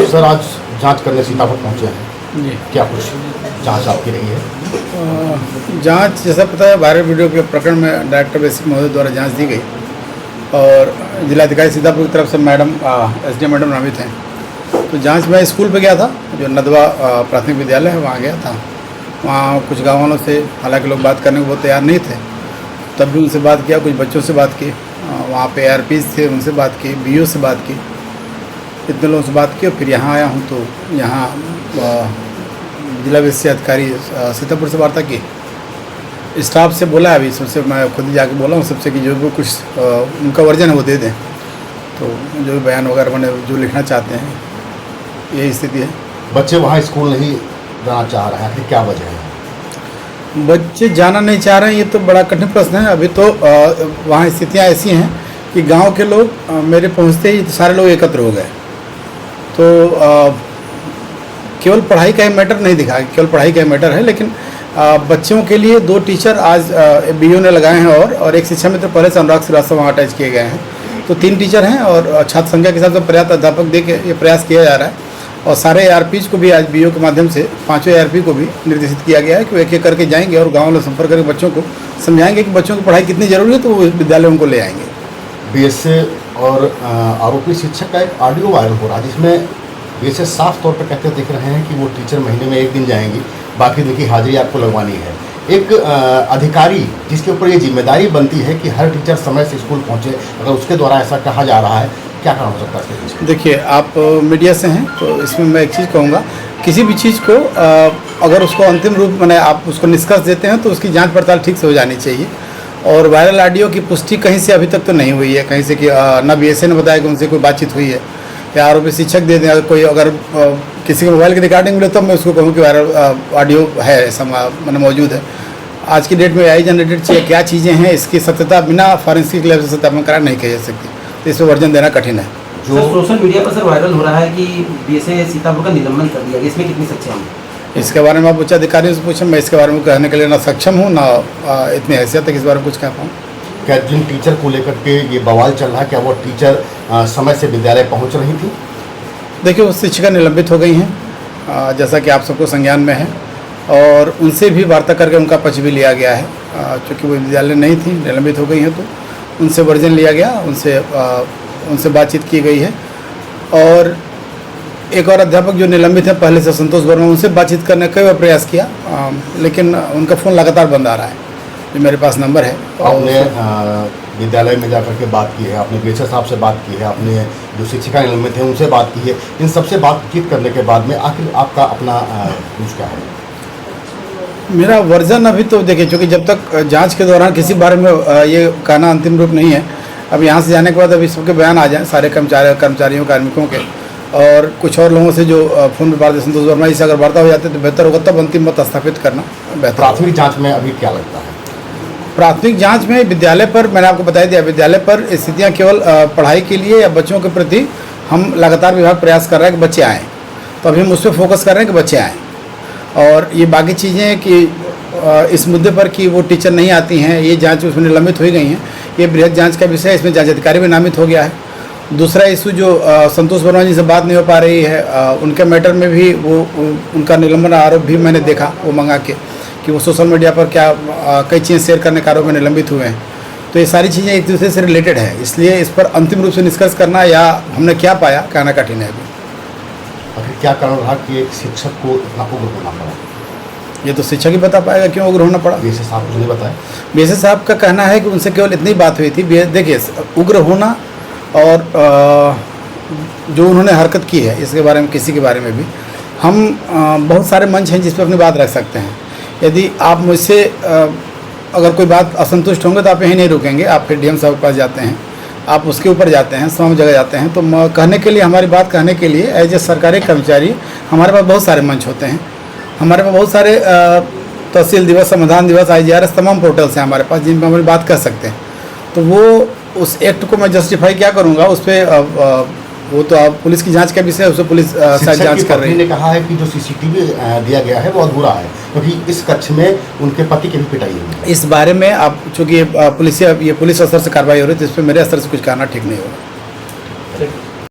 Sir आज जांच करने सीतापुर पहुंचे हैं जी। क्या कुछ जांच आपकी रही है? जांच जैसा पता है वायरल वीडियो के प्रकरण में डायरेक्टर बेसिक महोदय द्वारा जांच दी गई और जिलाधिकारी सीतापुर की तरफ से मैडम एसडीएम मैडम नामित हैं। तो जांच में स्कूल पे गया था, जो नदवा प्राथमिक विद्यालय है वहाँ गया था। वहाँ कुछ गाँव वालों से हालांकि लोग बात करने को बहुत तैयार नहीं थे, तब भी उनसे बात किया, कुछ बच्चों से बात की, वहाँ पे ARPs थे उनसे बात की, BO से बात की, इतने लोगों से बात की और फिर यहाँ आया हूँ। तो यहाँ जिला विशेष अधिकारी सीतापुर से वार्ता की, स्टाफ से बोला है, अभी सबसे मैं खुद ही जाके बोला हूँ सबसे कि जो भी कुछ उनका वर्जन है वो दे दें। तो जो भी बयान वगैरह मैंने जो लिखना चाहते हैं, यही स्थिति है। बच्चे वहाँ स्कूल नहीं जाना चाह रहे हैं, क्या वजह है? बच्चे जाना नहीं चाह रहे हैं, ये तो बड़ा कठिन प्रश्न है। अभी तो वहाँ स्थितियाँ ऐसी हैं कि गांव के लोग मेरे पहुँचते ही सारे लोग एकत्र हो गए। तो केवल पढ़ाई का मैटर नहीं दिखा, केवल पढ़ाई का मैटर है, लेकिन बच्चों के लिए 2 टीचर आज BO ने लगाए हैं और एक शिक्षा मित्र पहले से अनुराग श्रीवास्तव वहाँ अटैच किए गए हैं। तो 3 टीचर हैं और छात्र संख्या के हिसाब से पर्याप्त अध्यापक दे के ये प्रयास किया जा रहा है। और सारे ARPs को भी आज BO के माध्यम से 5वें ARP को भी निर्देशित किया गया है कि वो एक-एक करके जाएंगे और गाँव में संपर्क करके बच्चों को समझाएंगे कि बच्चों की पढ़ाई कितनी जरूरी है, तो वो विद्यालय उनको ले आएंगे। BSA और आरोपी शिक्षक का एक ऑडियो वायरल हो रहा है जिसमें BSA साफ तौर पर कहते दिख रहे हैं कि वो टीचर महीने में 1 दिन जाएंगी, बाकी दिन की हाजिरी आपको लगवानी है। एक अधिकारी जिसके ऊपर ये जिम्मेदारी बनती है कि हर टीचर समय से स्कूल पहुंचे, अगर उसके द्वारा ऐसा कहा जा रहा है, क्या कारण हो सकता है इसके पीछे? देखिए, आप मीडिया से हैं तो इसमें मैं एक चीज़ कहूँगा, किसी भी चीज़ को अगर उसको अंतिम रूप मैंने आप उसको निष्कर्ष देते हैं तो उसकी जांच पड़ताल ठीक से हो जानी चाहिए। और वायरल ऑडियो की पुष्टि कहीं से अभी तक तो नहीं हुई है, कहीं से कि ना BSA ने बताया कि उनसे कोई बातचीत हुई है या आरोपी शिक्षक दे दें। अगर किसी के मोबाइल की रिकॉर्डिंग मिले तब मैं उसको कहूँ कि वायरल ऑडियो है, ऐसा मैंने मौजूद है। आज की डेट में AI जनरेटेड क्या चीज़ें हैं, इसकी सत्यता बिना फॉरेंसिक लैब से सत्यापन करा नहीं कही जा सकती, तो इस पर वर्जन देना कठिन है। जो सोशल मीडिया पर सर वायरल हो रहा है कि BSA सीतापुर का निलंबन कर दिया गया, इसमें कितनी सच्चाई है? इसके बारे में आप उच्च अधिकारियों से पूछें, मैं इसके बारे में कहने के लिए ना सक्षम हूँ ना इतनी हैसियत तक इस बारे में कुछ कह पाऊँ। क्या जिन टीचर को लेकर के ये बवाल चल रहा है, क्या वो टीचर समय से विद्यालय पहुंच रही थी? देखिए, उस शिक्षिका निलंबित हो गई हैं, जैसा कि आप सबको संज्ञान में है, और उनसे भी वार्ता करके उनका पक्ष भी लिया गया है। चूँकि वो विद्यालय नहीं थी, निलंबित हो गई हैं, तो उनसे वर्जन लिया गया, उनसे बातचीत की गई है। और एक और अध्यापक जो निलंबित है पहले से, संतोष वर्मा, उनसे बातचीत करने का प्रयास किया, लेकिन उनका फ़ोन लगातार बंद आ रहा है, जो मेरे पास नंबर है। आपने विद्यालय में जाकर के बात की है, आपने BSA साहब से बात की है, आपने जो शिक्षिका निलंबित हैं उनसे बात की है, इन सबसे बातचीत करने के बाद में आखिर आपका अपना कुछ क्या है? मेरा वर्जन अभी तो देखिए, चूँकि जब तक जांच के दौरान किसी बारे में ये कहना अंतिम रूप नहीं है। अब यहाँ से जाने के बाद अभी सबके बयान आ जाएं, सारे कर्मचारियों कार्मिकों के, और कुछ और लोगों से जो फोन पर बात, संतोष वर्मा जी से अगर वार्ता हो जाती है तो बेहतर होगा, तब अंतिम मत स्थापित करना बेहतर। प्राथमिक जाँच में अभी क्या लगता है? प्राथमिक जांच में विद्यालय पर मैंने आपको बता दिया, विद्यालय पर स्थितियां केवल पढ़ाई के लिए या बच्चों के प्रति हम लगातार विभाग प्रयास कर रहा है कि बच्चे आएँ, तो अभी हम उस पर फोकस कर रहे हैं कि बच्चे आएँ। और ये बाकी चीज़ें कि इस मुद्दे पर कि वो टीचर नहीं आती हैं, ये जांच उसमें निलंबित हो गई हैं, ये बृहद जांच का विषय है, इसमें जांच अधिकारी भी नामित हो गया है। दूसरा इशू जो संतोष वर्मा जी से बात नहीं हो पा रही है, उनके मैटर में भी वो उनका निलंबन आरोप भी मैंने देखा, वो मंगा के कि वो सोशल मीडिया पर क्या कई चीज़ें शेयर करने के आरोप में निलंबित हुए हैं। तो ये सारी चीज़ें एक दूसरे से रिलेटेड है, इसलिए इस पर अंतिम रूप से निष्कर्ष करना या हमने क्या पाया कहना कठिन है अभी। आखिर क्या कारण रहा कि एक शिक्षक को इतना उग्र होना पड़ा? ये तो शिक्षक ही बता पाएगा क्यों उग्र होना पड़ा। BSA साहब मुझे बताया, BSA साहब का कहना है कि उनसे केवल इतनी बात हुई थी। देखिए, उग्र होना और जो उन्होंने हरकत की है, इसके बारे में किसी के बारे में भी हम बहुत सारे मंच हैं जिस पर अपनी बात रख सकते हैं। यदि आप मुझसे अगर कोई बात असंतुष्ट होंगे तो आप यहीं नहीं रुकेंगे, आप फिर DM साहब के पास जाते हैं, आप उसके ऊपर जाते हैं, तमाम जगह जाते हैं। तो कहने के लिए, हमारी बात कहने के लिए एज ए सरकारी कर्मचारी हमारे पास बहुत सारे मंच होते हैं। हमारे पास बहुत सारे तहसील दिवस, संविधान दिवस, IGRS, तमाम पोर्टल्स हैं हमारे पास जिन पर हमारी बात कर सकते हैं। तो वो उस एक्ट को मैं जस्टिफाई क्या करूँगा, उस पर वो तो आप पुलिस की जांच का विषय है, उससे पुलिस शायद जांच कर रही है। ने कहा है कि जो CCTV दिया गया है वो अधूरा है, क्योंकि इस कक्ष में उनके पति की भी पिटाई हुई है। इस बारे में आप, चूँकि ये पुलिस स्तर से कार्रवाई हो रही है, तो इस पर मेरे स्तर से कुछ कहना ठीक नहीं होगा।